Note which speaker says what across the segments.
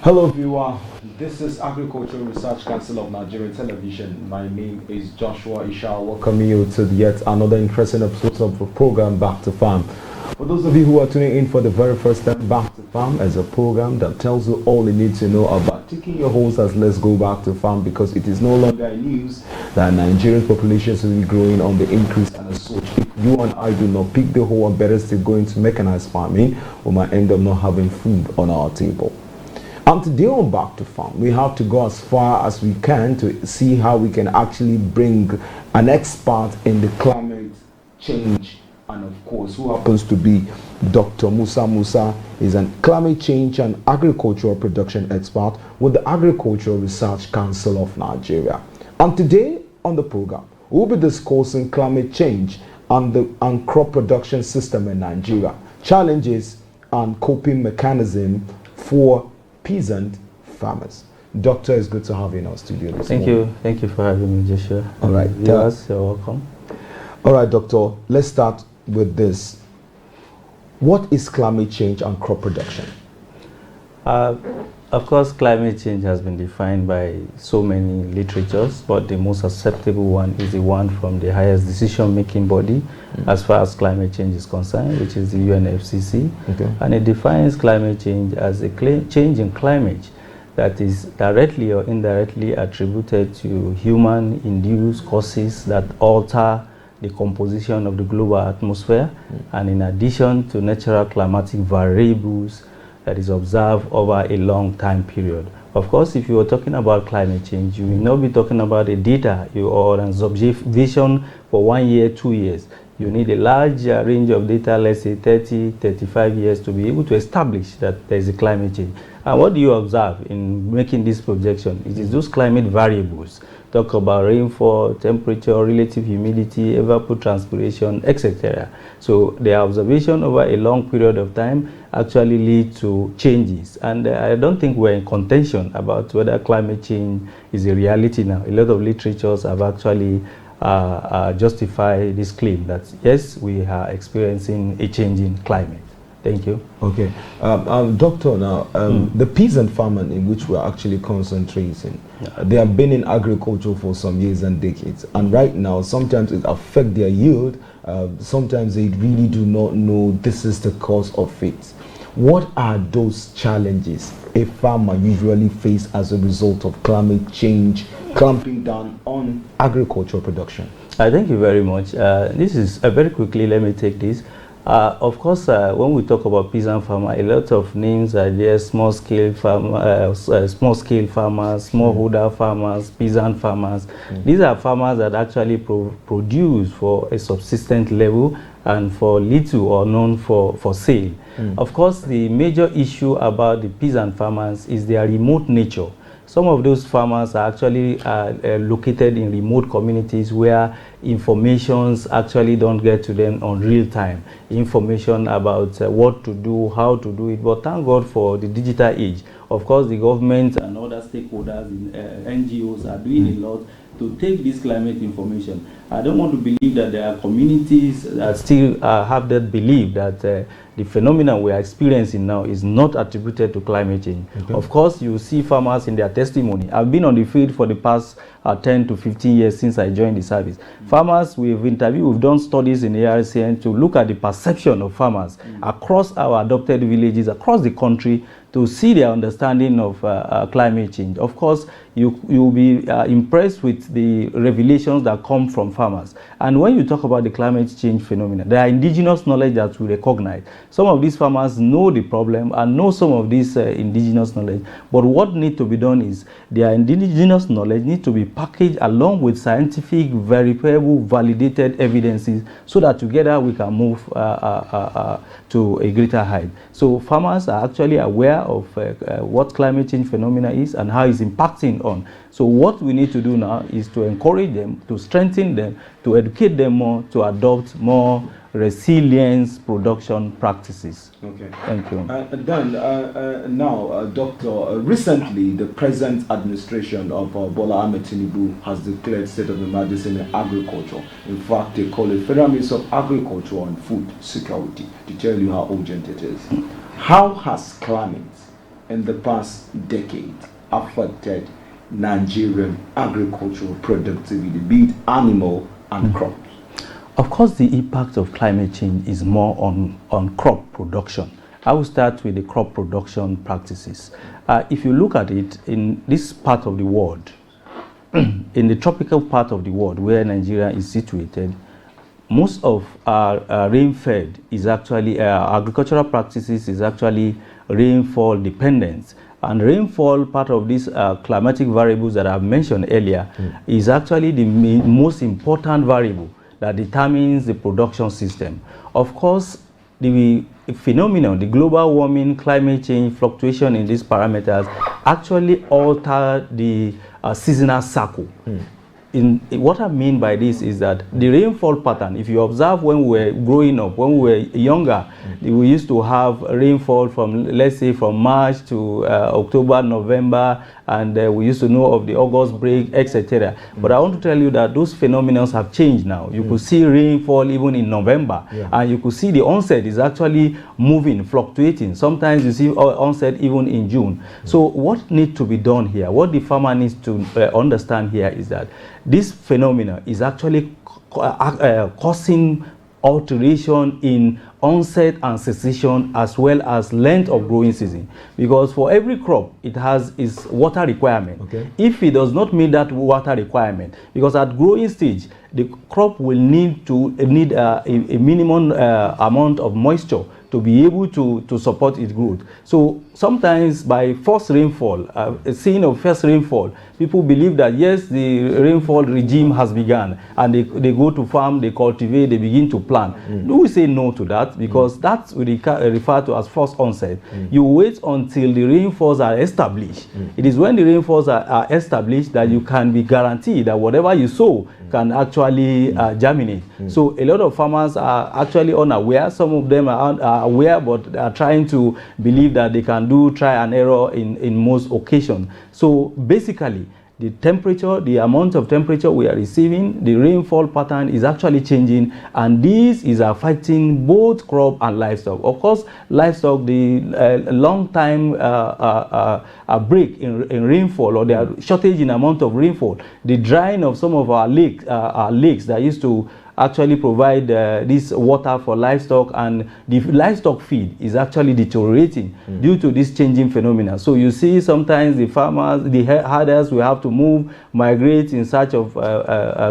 Speaker 1: Hello viewer, this is Agricultural Research Council of Nigeria Television. My name is Joshua Isha. Welcome you to yet another interesting episode of the program Back to Farm. For those of you who are tuning in for the very first time, Back to Farm is a program that tells you all you need to know about taking your horse as let's go back to farm, because it is no longer a news that Nigerian populations will be growing on the increase, and as such, if you and I do not pick the whole and better still go into mechanized farming, we might end up not having food on our table. And today on Back to Farm, we have to go as far as we can to see how we can actually bring an expert in the climate change, and of course, who happens to be Dr. Musa Musa, is a climate change and agricultural production expert with the Agricultural Research Council of Nigeria. And today on the program, we'll be discussing climate change and crop production system in Nigeria, challenges and coping mechanism for peasant farmers. Doctor, it's good to have you in our studio this morning.
Speaker 2: Thank you for having me, Joshua.
Speaker 1: All right,
Speaker 2: yes, you're welcome.
Speaker 1: All right, Doctor, let's start with this. What is climate change and crop production?
Speaker 2: Of course, climate change has been defined by so many literatures, but the most acceptable one is the one from the highest decision-making body as far as climate change is concerned, which is the UNFCCC.
Speaker 1: Okay.
Speaker 2: And it defines climate change as a change in climate that is directly or indirectly attributed to human-induced causes that alter the composition of the global atmosphere, and in addition to natural climatic variables that is observed over a long time period. Of course, if you are talking about climate change, you will not be talking about a data or an observation for 1 year, 2 years. You need a large range of data, let's say 30, 35 years, to be able to establish that there is a climate change. And what do you observe in making this projection? It is those climate variables. Talk about rainfall, temperature, relative humidity, evapotranspiration, etc. So the observation over a long period of time actually lead to changes. And I don't think we're in contention about whether climate change is a reality now. A lot of literatures have actually justified this claim that yes, we are experiencing a change in climate. Thank you.
Speaker 1: Okay. Doctor, now, the peasant farming in which we're actually concentrating, they have been in agriculture for some years and decades. And right now, sometimes it affects their yield. Sometimes they really do not know this is the cause of it. What are those challenges a farmer usually face as a result of climate change clamping down on agricultural production?
Speaker 2: Thank you very much. This is very quickly, let me take this. Of course, when we talk about peasant farmer, a lot of names are there: small-scale farmers, smallholder farmers, peasant farmers. These are farmers that actually produce for a subsistent level and for little or none for sale. Of course, the major issue about the peasant farmers is their remote nature. Some of those farmers are actually located in remote communities where informations actually don't get to them on real time. Information about what to do, how to do it. But thank God for the digital age. Of course, the government and other stakeholders, NGOs are doing a lot to take this climate information. I don't want to believe that there are communities that still have that belief that the phenomenon we are experiencing now is not attributed to climate change. Okay. Of course, you see farmers in their testimony. I've been on the field for the past 10 to 15 years since I joined the service. Farmers we've interviewed, we've done studies in the ARCN to look at the perception of farmers across our adopted villages, across the country, to see their understanding of climate change. Of course, you'll be impressed with the revelations that come from farmers. And when you talk about the climate change phenomenon, there are indigenous knowledge that we recognize. Some of these farmers know the problem and know some of this indigenous knowledge. But what needs to be done is their indigenous knowledge needs to be packaged along with scientific, verifiable, validated evidences so that together we can move to a greater height. So farmers are actually aware of what climate change phenomena is and how it's impacting on. So what we need to do now is to encourage them, to strengthen them, to educate them more, to adopt more resilience production practices.
Speaker 1: Okay.
Speaker 2: Thank you.
Speaker 1: Now, Doctor, recently the present administration of Bola Ahmed Tinubu has declared state of emergency in agriculture. In fact, they call it Federal Ministry of Agriculture and Food Security to tell you how urgent it is. How has climate in the past decade affected Nigerian agricultural productivity, be it animal and crops?
Speaker 2: Of course, the impact of climate change is more on crop production. I will start with the crop production practices. If you look at it in this part of the world, in the tropical part of the world where Nigeria is situated, most of our rain-fed is actually, agricultural practices is actually rainfall dependent. And rainfall, part of these climatic variables that I've mentioned earlier, is actually the most important variable that determines the production system. Of course, the phenomenon, the global warming, climate change, fluctuation in these parameters actually alter the seasonal cycle. What I mean by this is that the rainfall pattern, if you observe when we were growing up, when we were younger, we used to have rainfall from, let's say, from March to October, November, and we used to know of the August break, etc. But I want to tell you that those phenomena have changed now. You could see rainfall even in November, and you could see the onset is actually moving, fluctuating. Sometimes you see onset even in June. So what needs to be done here, what the farmer needs to understand here is that this phenomena is actually causing alteration in onset and cessation as well as length of growing season, because for every crop it has its water requirement. If it does not meet that water requirement, because at growing stage the crop will need a minimum amount of moisture to be able to support its growth. So sometimes by first rainfall, seeing of first rainfall, people believe that yes, the rainfall regime has begun, and they go to farm, they cultivate, they begin to plant. Do we say no to that? Because that's what we refer to as first onset. You wait until the rainfalls are established. It is when the rainfalls are established that you can be guaranteed that whatever you sow can actually germinate. So a lot of farmers are actually unaware. Some of them are aware, but are trying to believe that they can do try and error in most occasions. So basically, the temperature, the amount of temperature we are receiving, the rainfall pattern is actually changing, and this is affecting both crop and livestock. Of course, livestock, the long time break in rainfall, or the shortage in amount of rainfall, the drying of some of our lakes that used to actually provide this water for livestock, and the livestock feed is actually deteriorating due to this changing phenomena. So you see sometimes the farmers, the herders will have to migrate in search of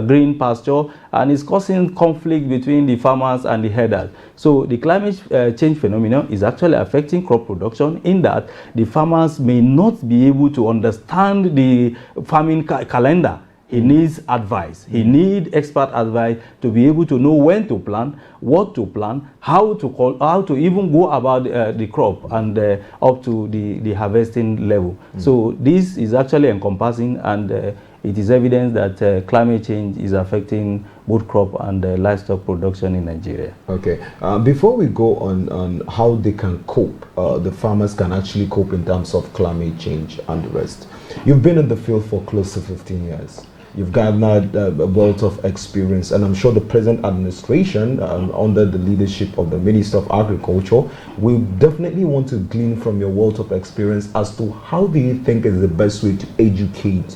Speaker 2: green pasture, and it's causing conflict between the farmers and the herders. So the climate change phenomenon is actually affecting crop production, in that the farmers may not be able to understand the farming calendar. He needs advice. He needs expert advice to be able to know when to plant, what to plant, how to even go about the crop and up to the harvesting level. So this is actually encompassing, and it is evidence that climate change is affecting both crop and livestock production in Nigeria.
Speaker 1: Okay. Before we go on how they can cope, the farmers can actually cope in terms of climate change and the rest. You've been in the field for close to 15 years. You've garnered a wealth of experience, and I'm sure the present administration, under the leadership of the Minister of Agriculture, will definitely want to glean from your wealth of experience as to how do you think is the best way to educate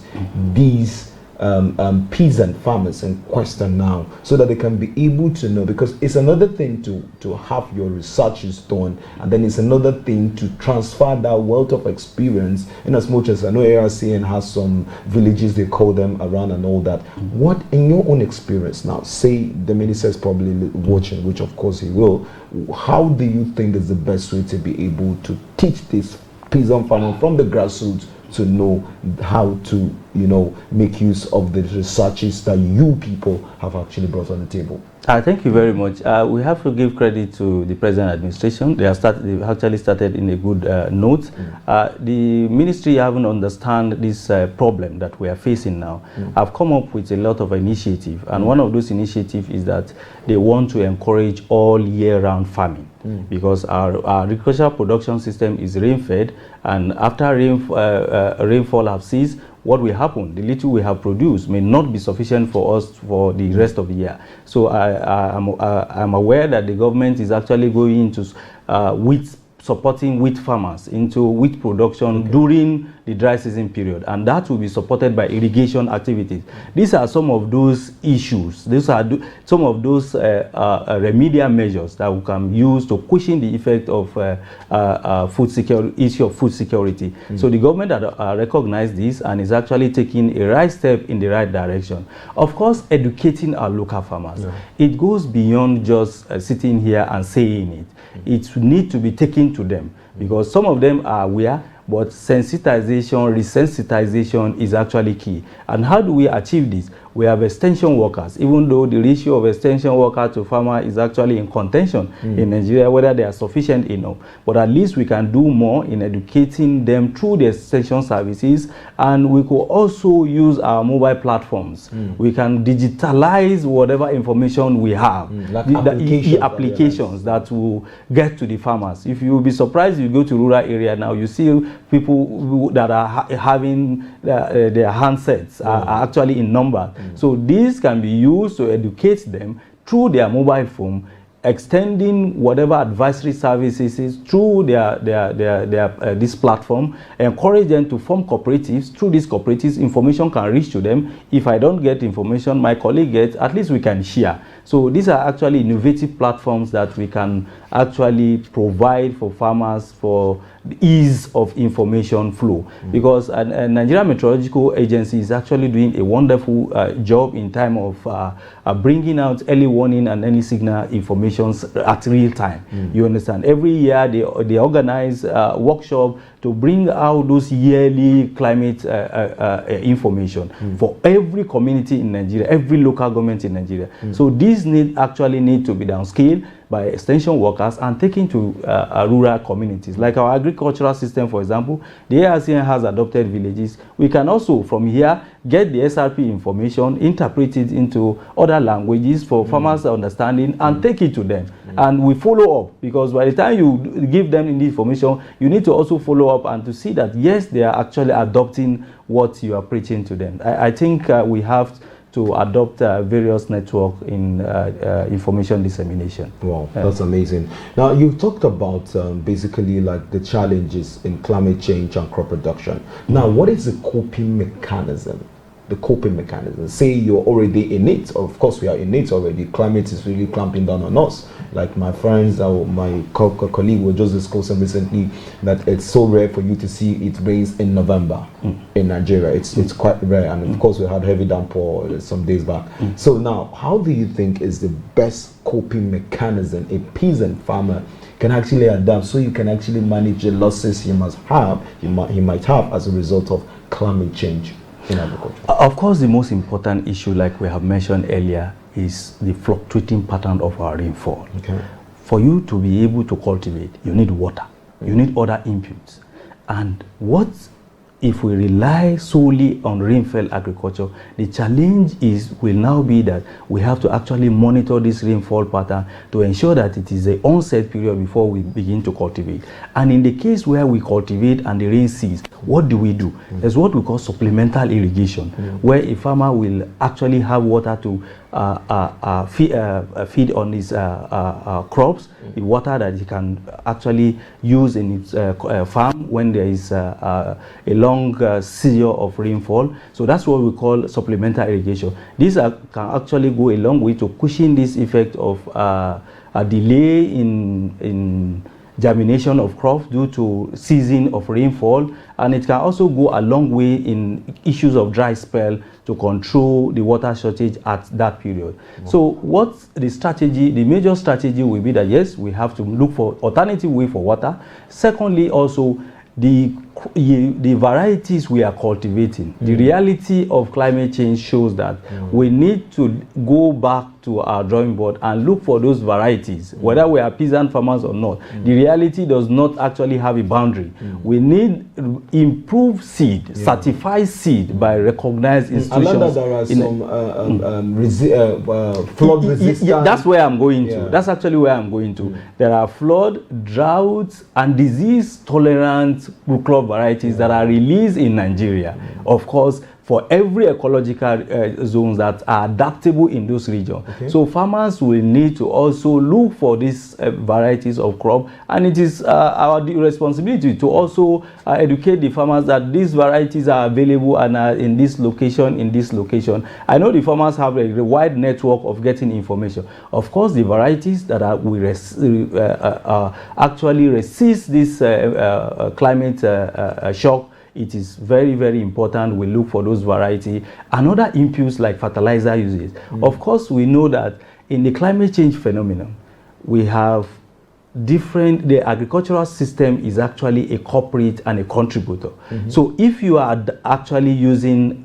Speaker 1: these peasant farmers in question now, so that they can be able to know, because it's another thing to have your researches done, and then it's another thing to transfer that wealth of experience, in as much as I know ARCN has some villages, they call them, around and all that. What, in your own experience now, say the minister is probably watching, which of course he will, how do you think is the best way to be able to teach this peasant farmer from the grassroots to know how to, make use of the researches that you people have actually brought on the table?
Speaker 2: Thank you very much. We have to give credit to the present administration. They actually started in a good note. The ministry haven't understand this problem that we are facing now. I've come up with a lot of initiatives, and one of those initiatives is that they want to encourage all year-round farming, because our agricultural production system is rain-fed, and after rainfall has ceased, what will happen? The little we have produced may not be sufficient for us for the rest of the year. So I'm aware that the government is actually going into with supporting wheat farmers into wheat production during the dry season period, and that will be supported by irrigation activities. These are some of those issues. These are some of those remedial measures that we can use to cushion the effect of food security, issue of food security. So the government has recognized this and is actually taking a right step in the right direction. Of course, educating our local farmers. It goes beyond just sitting here and saying it. It needs to be taken to them, because some of them are aware, but sensitization, resensitization is actually key. And how do we achieve this? We have extension workers, even though the ratio of extension worker to farmer is actually in contention in Nigeria, whether they are sufficient enough. But at least we can do more in educating them through the extension services, and we could also use our mobile platforms. We can digitalize whatever information we have,
Speaker 1: like
Speaker 2: the applications that will get to the farmers. If you will be surprised, you go to rural area now, you see people that are having their handsets are actually in number. So these can be used to educate them through their mobile phone, extending whatever advisory services through this platform, encourage them to form cooperatives. Through these cooperatives, information can reach to them. If I don't get information, my colleague gets, at least we can share. So these are actually innovative platforms that we can actually provide for farmers for the ease of information flow. Because a Nigerian Meteorological Agency is actually doing a wonderful job in time of bringing out early warning and any signal information at real time. You understand? Every year they organize workshop to bring out those yearly climate information for every community in Nigeria, every local government in Nigeria. So these actually need to be downscaled by extension workers and taken to rural communities. Like our agricultural system, for example, the ARCN has adopted villages. We can also, from here, get the SRP information, interpret it into other languages for farmers' understanding, and take it to them. And we follow up, because by the time you give them the information, you need to also follow up and to see that, yes, they are actually adopting what you are preaching to them. I think we have to adopt various networks in information dissemination.
Speaker 1: Wow, that's amazing. Now, you talked about basically like the challenges in climate change and crop production. Now, what is the coping mechanism? The coping mechanism. Say you're already in it. Of course, we are in it already. Climate is really clamping down on us. Like my friends or my colleague were just discussing recently that it's so rare for you to see it rains in November in Nigeria. It's quite rare, and of course we had heavy downpour some days back. So now, how do you think is the best coping mechanism a peasant farmer can actually adapt, so you can actually manage the losses he might have as a result of climate change in agriculture?
Speaker 2: Of course, the most important issue, like we have mentioned earlier, is the fluctuating pattern of our rainfall.
Speaker 1: Okay.
Speaker 2: For you to be able to cultivate, you need water, you need other inputs. And what if we rely solely on rainfall agriculture? The challenge will now be that we have to actually monitor this rainfall pattern to ensure that it is the onset period before we begin to cultivate. And in the case where we cultivate and the rain ceases, what do we do? There's what we call supplemental irrigation, where a farmer will actually have water to feed on his crops, the water that he can actually use in his farm when there is a long season of rainfall. So that's what we call supplemental irrigation. These can actually go a long way to cushion this effect of a delay in germination of crops due to season of rainfall, and it can also go a long way in issues of dry spell to control the water shortage at that period. So what's the strategy? The major strategy will be that, yes, we have to look for alternative way for water. Secondly, also the varieties we are cultivating. The reality of climate change shows that we need to go back to our drawing board and look for those varieties, whether we are peasant farmers or not. The reality does not actually have a boundary. We need improved seed, certified seed by recognized institutions.
Speaker 1: I learned that there are some flood resistant.
Speaker 2: That's where I'm going to. That's actually where I'm going to. There are flood, drought, and disease tolerant crop varieties that are released in Nigeria. Of course, for every ecological zones that are adaptable in those regions.
Speaker 1: Okay.
Speaker 2: So farmers will need to also look for these varieties of crop, and it is our responsibility to also educate the farmers that these varieties are available and are in this location, in this location. I know the farmers have a wide network of getting information. Of course, the varieties that are actually resist this climate shock, it is very, very important we look for those varieties. Another inputs like fertilizer uses. Of course, we know that in the climate change phenomenon, we have the agricultural system is actually a culprit and a contributor. So if you are actually using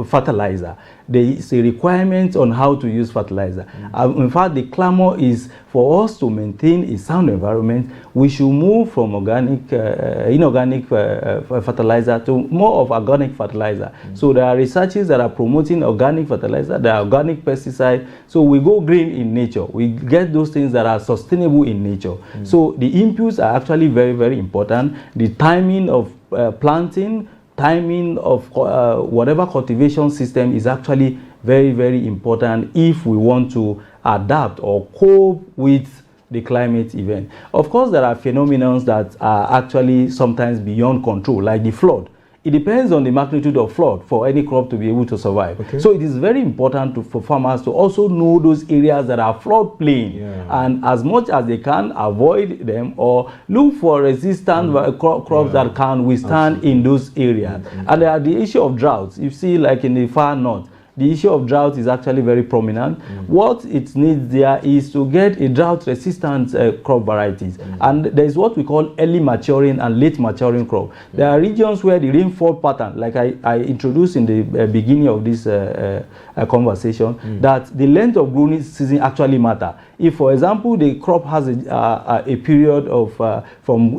Speaker 2: fertilizer, there is a requirement on how to use fertilizer. In fact, the clamor is for us to maintain a sound environment. We should move from inorganic fertilizer to more of organic fertilizer. So there are researches that are promoting organic fertilizer, there are organic pesticides. So we go green in nature. We get those things that are sustainable in nature. So the inputs are actually very, very important. The timing of planting, timing of whatever cultivation system is actually very, very important if we want to adapt or cope with the climate event. Of course, there are phenomena that are actually sometimes beyond control, like the flood. It depends on the magnitude of flood for any crop to be able to survive. Okay. So it is very important for farmers to also know those areas that are floodplain, and as much as they can avoid them or look for resistant crops that can withstand in those areas. And there are the issue of droughts. You see, like in the far north, the issue of drought is actually very prominent. What it needs there is to get a drought-resistant crop varieties. And there is what we call early maturing and late maturing crop. There are regions where the rainfall pattern, like I introduced in the beginning of this conversation, that the length of growing season actually matter. If, for example, the crop has a period of from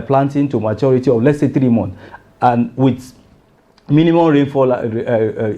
Speaker 2: planting to maturity of, let's say, 3 months, and with minimum rainfall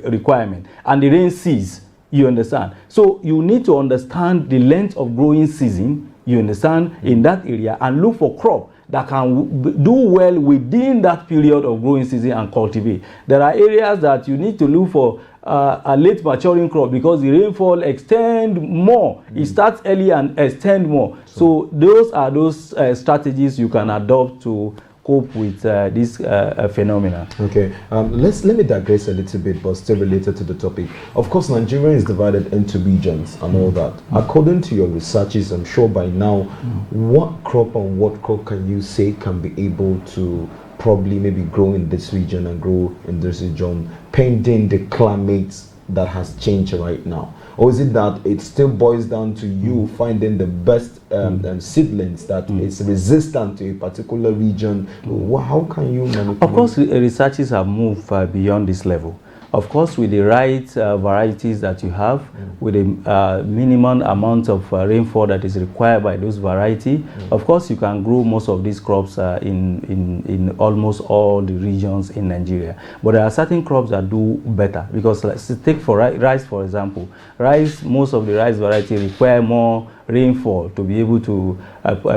Speaker 2: requirement, and the rain cease, you understand. So you need to understand the length of growing season, you understand, in that area, and look for crop that can do well within that period of growing season and cultivate. There are areas that you need to look for a late maturing crop because the rainfall extend more. It starts early and extend more. So those are those strategies you can adopt to cope with this phenomena.
Speaker 1: Okay, let me digress a little bit, but still related to the topic. Of course, Nigeria is divided into regions and all that. According to your researches, I'm sure by now, what crop and what crop can you say can be able to probably maybe grow in this region and grow in this region, pending the climate that has changed right now? Or is it that it still boils down to you finding the best seedlings that is resistant to a particular region? How can you manipulate?
Speaker 2: Of course, researchers have moved beyond this level. Of course, with the right varieties that you have, with the minimum amount of rainfall that is required by those varieties, of course, you can grow most of these crops in almost all the regions in Nigeria. But there are certain crops that do better, because let's take for rice, for example. Rice, most of the rice varieties require more rainfall to be able to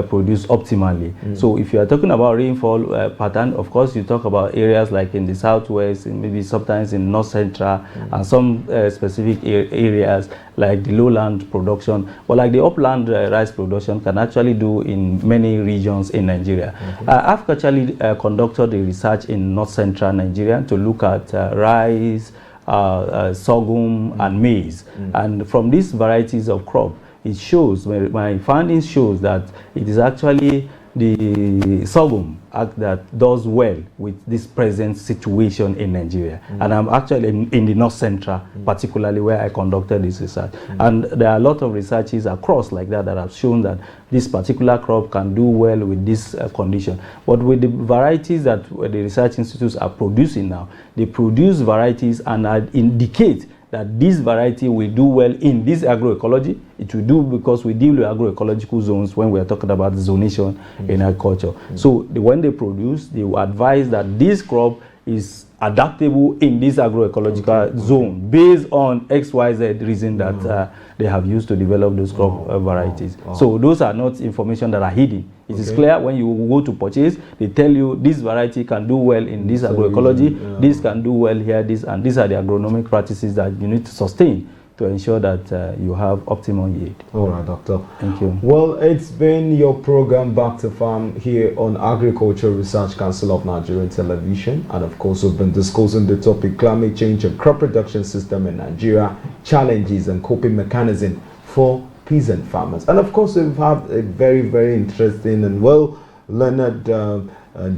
Speaker 2: produce optimally. So if you are talking about rainfall pattern, of course you talk about areas like in the southwest, and maybe sometimes in north central, and some specific areas like the lowland production, but like the upland rice production can actually do in many regions in Nigeria. I've actually conducted a research in north central Nigeria to look at rice, sorghum and maize, and from these varieties of crop, it shows, my findings shows that it is actually the sorghum that does well with this present situation in Nigeria. And I'm actually in the north central, particularly where I conducted this research. And there are a lot of researches across like that have shown that this particular crop can do well with this condition. But with the varieties that the research institutes are producing now, they produce varieties and indicate that this variety will do well in this agroecology. It will do because we deal with agroecological zones when we are talking about zonation in agriculture. So when they produce, they will advise that this crop is adaptable in this agroecological zone based on XYZ reason that they have used to develop those crop varieties. So those are not information that are hidden It is clear when you go to purchase, they tell you this variety can do well in this agroecology, this can do well here, and these are the agronomic practices that you need to sustain to ensure that you have optimum yield.
Speaker 1: All right, Doctor.
Speaker 2: Thank you.
Speaker 1: Well, it's been your program Back to Farm here on Agricultural Research Council of Nigeria Television. And of course, we've been discussing the topic climate change and crop production system in Nigeria, challenges and coping mechanism for peasant farmers. And of course, we've had a very, very interesting and well-learned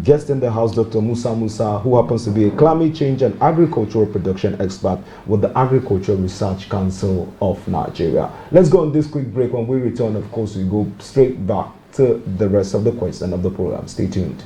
Speaker 1: guest in the house, Dr. Musa, who happens to be a climate change and agricultural production expert with the Agricultural Research Council of Nigeria. Let's go on this quick break. When we return, of course, we go straight back to the rest of the question of the program. Stay tuned.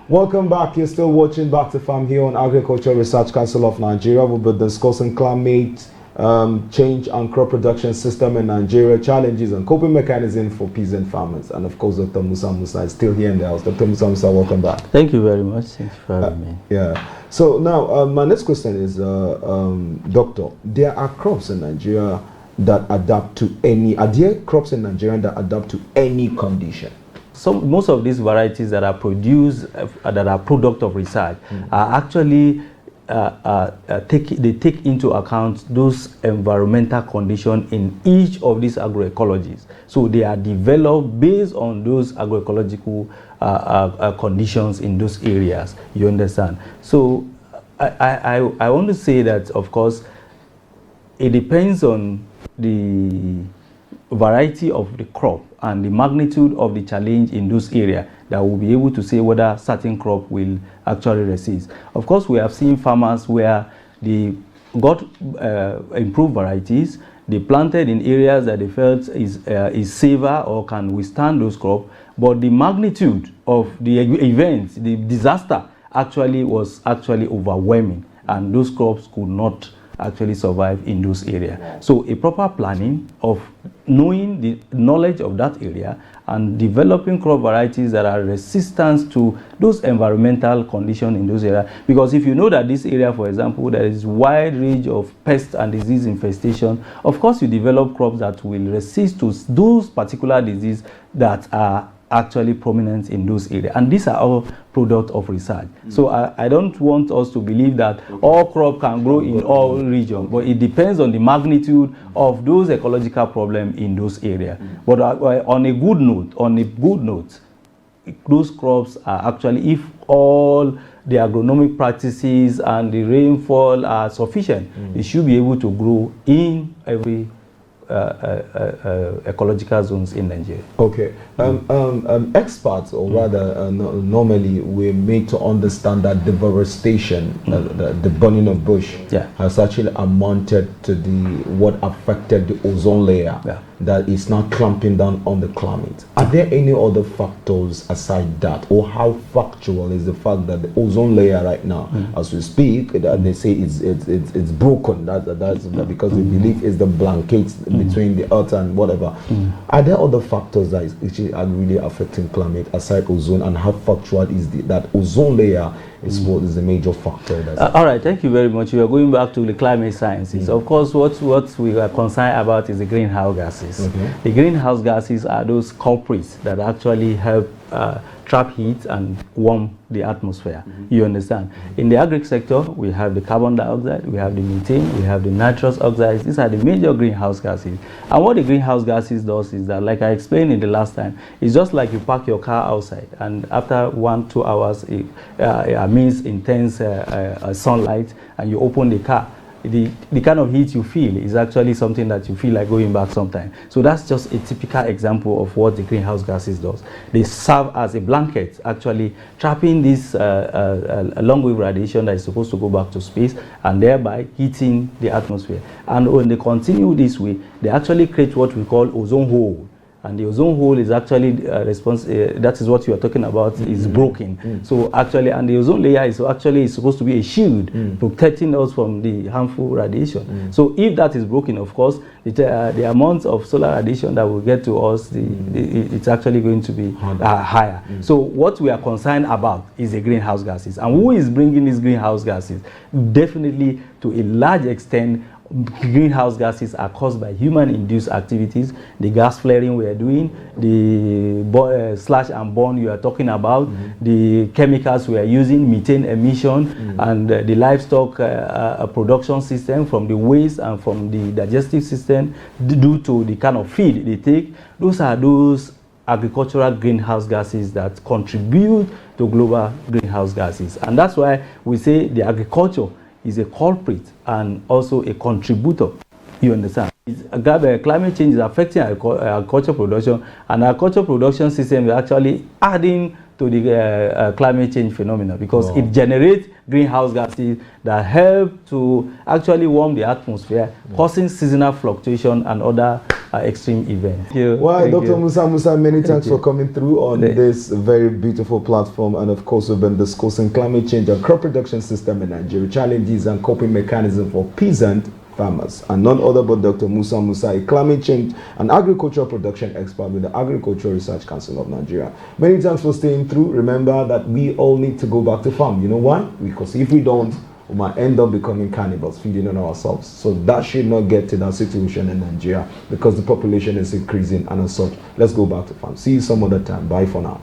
Speaker 1: Welcome back. You're still watching Back to Farm here on Agricultural Research Council of Nigeria. We'll be discussing climate change and crop production system in Nigeria, challenges and coping mechanism for peasant farmers. And of course, Dr. Musa is still here in the house. Dr. Musa, welcome back.
Speaker 2: Thank you very much. Thanks for having me.
Speaker 1: Yeah. So now, my next question is, Doctor, there are crops in Nigeria that adapt to any, are there crops in Nigeria that adapt to any condition?
Speaker 2: Most of these varieties that are produced, that are product of research, are actually they take into account those environmental conditions in each of these agroecologies. So they are developed based on those agroecological conditions in those areas. You understand? So I want to say that, of course, it depends on the variety of the crop and the magnitude of the challenge in those areas that will be able to say whether certain crop will actually resist. Of course, we have seen farmers where they got improved varieties, they planted in areas that they felt is safer or can withstand those crops, but the magnitude of the event, the disaster, was actually overwhelming, and those crops could not actually survive in those areas. So a proper planning of knowing the knowledge of that area and developing crop varieties that are resistant to those environmental conditions in those areas. Because if you know that this area, for example, there is wide range of pest and disease infestation, of course you develop crops that will resist to those particular diseases that are actually prominent in those areas, and these are all product of research. So I don't want us to believe that all crop can grow in all regions, but it depends on the magnitude of those ecological problems in those areas. But on a good note, those crops are actually, if all the agronomic practices and the rainfall are sufficient, they should be able to grow in every ecological zones in Nigeria. Okay.
Speaker 1: Experts, or rather normally we're made to understand that deforestation, the burning of bush, has actually amounted to what affected the ozone layer, that is now clamping down on the climate. Are there any other factors aside that, or how factual is the fact that the ozone layer right now, as we speak, they say it's broken, that's because they believe it's the blanket between the earth and whatever. Are there other factors that are really affecting climate aside ozone, and how factual is that ozone layer is what is the major factor?
Speaker 2: All right, thank you very much. We are going back to the climate sciences. Of course, what we are concerned about is the greenhouse gases. The greenhouse gases are those culprits that actually help trap heat and warm the atmosphere. You understand? In the agri sector, we have the carbon dioxide, we have the methane, we have the nitrous oxides. These are the major greenhouse gases. And what the greenhouse gases does is that, like I explained in the last time, it's just like you park your car outside, and after 1-2 hours, it means intense sunlight, and you open the car. The kind of heat you feel is actually something that you feel like going back sometime. So that's just a typical example of what the greenhouse gases does. They serve as a blanket, actually trapping this long wave radiation that is supposed to go back to space, and thereby heating the atmosphere. And when they continue this way, they actually create what we call ozone hole. And the ozone hole is actually that is what you are talking about, is broken. So actually, and the ozone layer is actually supposed to be a shield protecting us from the harmful radiation. So if that is broken, of course, the amount of solar radiation that will get to us, it's actually going to be higher. So what we are concerned about is the greenhouse gases. And who is bringing these greenhouse gases? Definitely, to a large extent, greenhouse gases are caused by human-induced activities, the gas flaring we are doing, the slash and burn you are talking about, the chemicals we are using, methane emission, and the livestock production system from the waste and from the digestive system due to the kind of feed they take. Those are those agricultural greenhouse gases that contribute to global greenhouse gases. And that's why we say the agriculture is a culprit and also a contributor. You understand? Climate change is affecting agriculture production, and agriculture production system is actually adding to the climate change phenomena, because it generates greenhouse gases that help to actually warm the atmosphere, causing seasonal fluctuation and other extreme events.
Speaker 1: Well, Dr. Musa, many thanks for coming through on this very beautiful platform. And of course, we've been discussing climate change and crop production system in Nigeria, challenges and coping mechanism for peasant farmers, and none other but Dr. Musa, a climate change and agricultural production expert with the Agricultural Research Council of Nigeria. Many thanks for staying through. Remember that we all need to go back to farm. You know why? Because if we don't, we might end up becoming cannibals, feeding on ourselves. So that should not get to that situation in Nigeria, because the population is increasing, and as such, let's go back to farm. See you some other time. Bye for now.